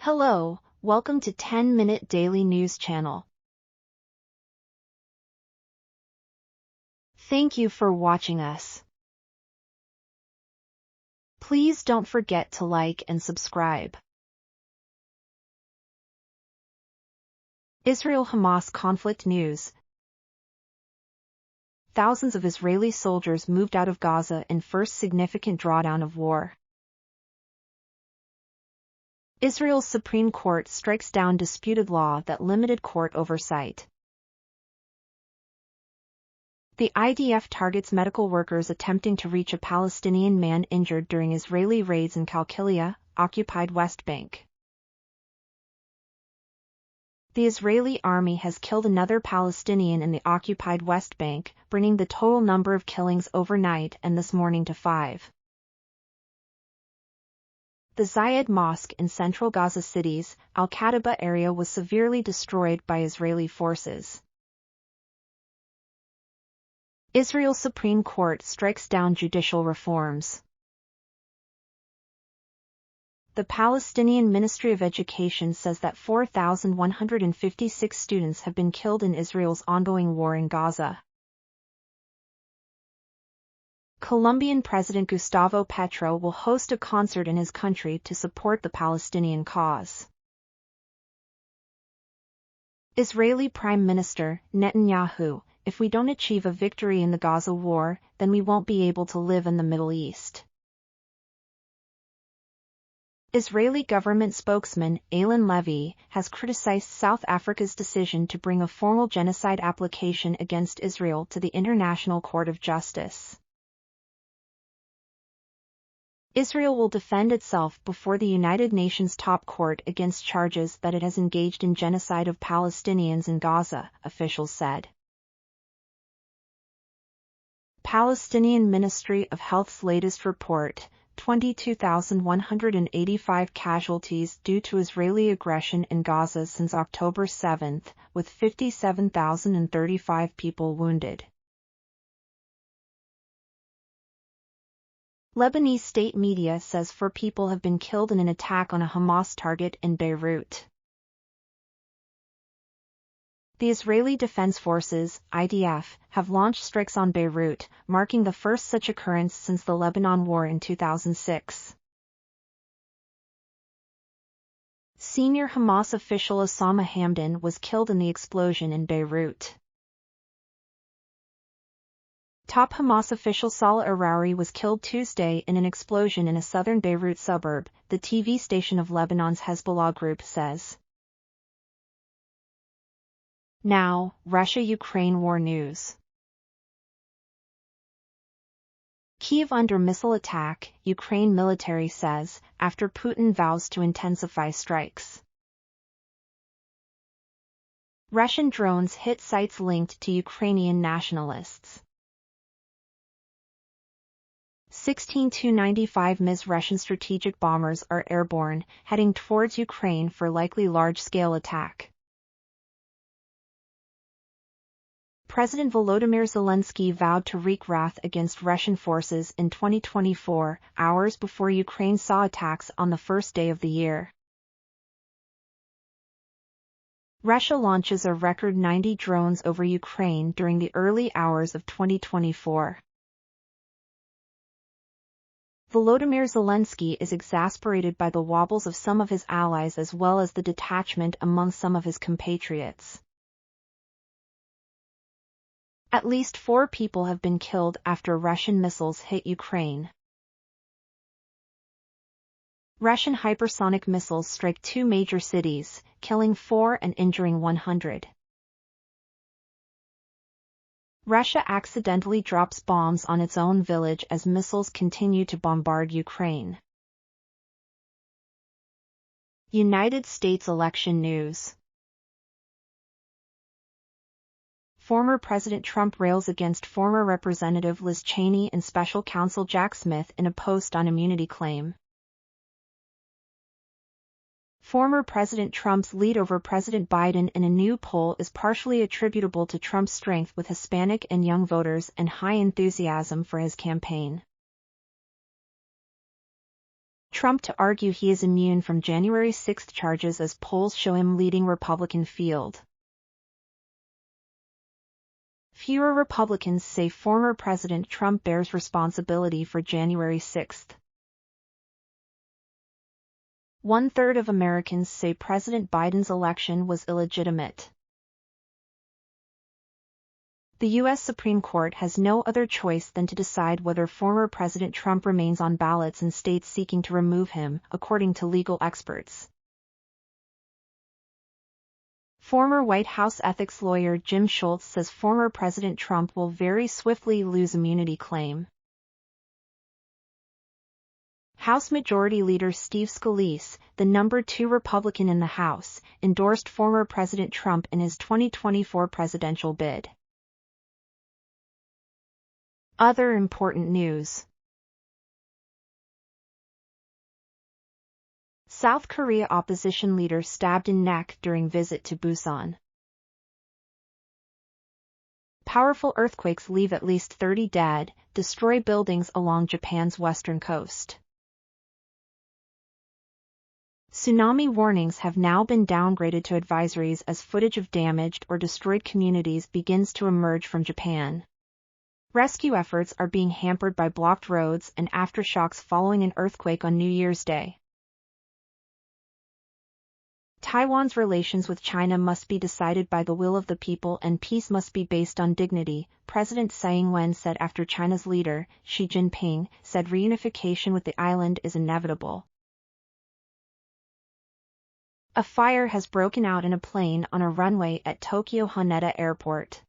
Hello, welcome to 10-Minute Daily News Channel. Thank you for watching us. Please don't forget to like and subscribe. Israel-Hamas conflict news. Thousands of Israeli soldiers moved out of Gaza in first significant drawdown of war. Israel's Supreme Court strikes down disputed law that limited court oversight. The IDF targets medical workers attempting to reach a Palestinian man injured during Israeli raids in Qalqilia, occupied West Bank. The Israeli army has killed another Palestinian in the occupied West Bank, bringing the total number of killings overnight and this morning to 5. The Zayed Mosque in central Gaza City's Al-Kataba area was severely destroyed by Israeli forces. Israel's Supreme Court strikes down judicial reforms. The Palestinian Ministry of Education says that 4,156 students have been killed in Israel's ongoing war in Gaza. Colombian President Gustavo Petro will host a concert in his country to support the Palestinian cause. Israeli Prime Minister Netanyahu: if we don't achieve a victory in the Gaza war, then we won't be able to live in the Middle East. Israeli government spokesman Eylon Levy has criticized South Africa's decision to bring a formal genocide application against Israel to the International Court of Justice. Israel will defend itself before the United Nations top court against charges that it has engaged in genocide of Palestinians in Gaza, officials said. Palestinian Ministry of Health's latest report: 22,185 casualties due to Israeli aggression in Gaza since October 7, with 57,035 people wounded. Lebanese state media says 4 people have been killed in an attack on a Hamas target in Beirut. The Israeli Defense Forces, IDF, have launched strikes on Beirut, marking the first such occurrence since the Lebanon War in 2006. Senior Hamas official Osama Hamdan was killed in the explosion in Beirut. Top Hamas official Salah Arauri was killed Tuesday in an explosion in a southern Beirut suburb, the TV station of Lebanon's Hezbollah group says. Now, Russia-Ukraine war news. Kyiv under missile attack, Ukraine military says, after Putin vows to intensify strikes. Russian drones hit sites linked to Ukrainian nationalists. 16 Tu-95 MiG Russian strategic bombers are airborne, heading towards Ukraine for likely large-scale attack. President Volodymyr Zelensky vowed to wreak wrath against Russian forces in 2024, hours before Ukraine saw attacks on the first day of the year. Russia launches a record 90 drones over Ukraine during the early hours of 2024. Volodymyr Zelensky is exasperated by the wobbles of some of his allies as well as the detachment among some of his compatriots. At least 4 people have been killed after Russian missiles hit Ukraine. Russian hypersonic missiles strike 2 major cities, killing 4 and injuring 100. Russia accidentally drops bombs on its own village as missiles continue to bombard Ukraine. United States election news. Former President Trump rails against former Representative Liz Cheney and Special Counsel Jack Smith in a post on immunity claim. Former President Trump's lead over President Biden in a new poll is partially attributable to Trump's strength with Hispanic and young voters and high enthusiasm for his campaign. Trump to argue he is immune from January 6 charges as polls show him leading Republican field. Fewer Republicans say former President Trump bears responsibility for January 6. One-third of Americans say President Biden's election was illegitimate. The U.S. Supreme Court has no other choice than to decide whether former President Trump remains on ballots in states seeking to remove him, according to legal experts. Former White House ethics lawyer Jim Schultz says former President Trump will very swiftly lose immunity claim. House Majority Leader Steve Scalise, the number 2 Republican in the House, endorsed former President Trump in his 2024 presidential bid. Other important news. South Korea opposition leader stabbed in neck during visit to Busan. Powerful earthquakes leave at least 30 dead, destroy buildings along Japan's western coast. Tsunami warnings have now been downgraded to advisories as footage of damaged or destroyed communities begins to emerge from Japan. Rescue efforts are being hampered by blocked roads and aftershocks following an earthquake on New Year's Day. Taiwan's relations with China must be decided by the will of the people and peace must be based on dignity, President Tsai Ing-wen said after China's leader, Xi Jinping, said reunification with the island is inevitable. A fire has broken out in a plane on a runway at Tokyo Haneda Airport.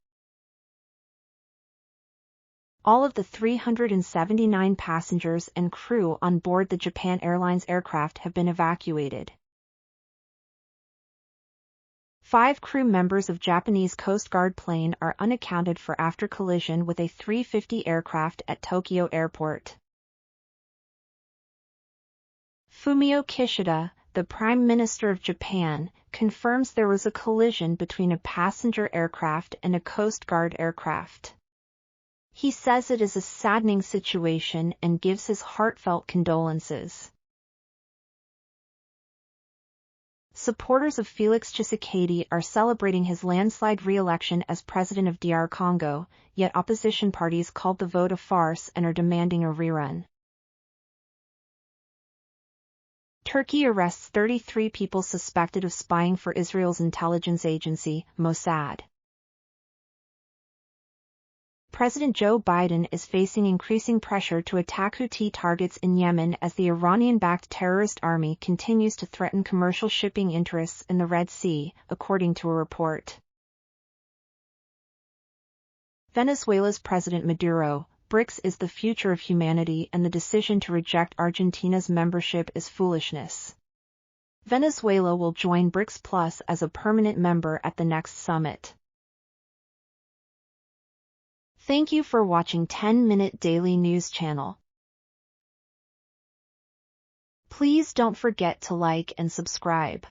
All of the 379 passengers and crew on board the Japan Airlines aircraft have been evacuated. 5 crew members of Japanese Coast Guard plane are unaccounted for after collision with a 350 aircraft at Tokyo Airport. Fumio Kishida, the Prime Minister of Japan, confirms there was a collision between a passenger aircraft and a Coast Guard aircraft. He says it is a saddening situation and gives his heartfelt condolences. Supporters of Felix Tshisekedi are celebrating his landslide re-election as president of DR Congo, yet opposition parties called the vote a farce and are demanding a rerun. Turkey arrests 33 people suspected of spying for Israel's intelligence agency, Mossad. President Joe Biden is facing increasing pressure to attack Houthi targets in Yemen as the Iranian-backed terrorist army continues to threaten commercial shipping interests in the Red Sea, according to a report. Venezuela's President Maduro, BRICS is the future of humanity and the decision to reject Argentina's membership is foolishness. Venezuela will join BRICS Plus as a permanent member at the next summit. Thank you for watching 10-Minute Daily News Channel. Please don't forget to like and subscribe.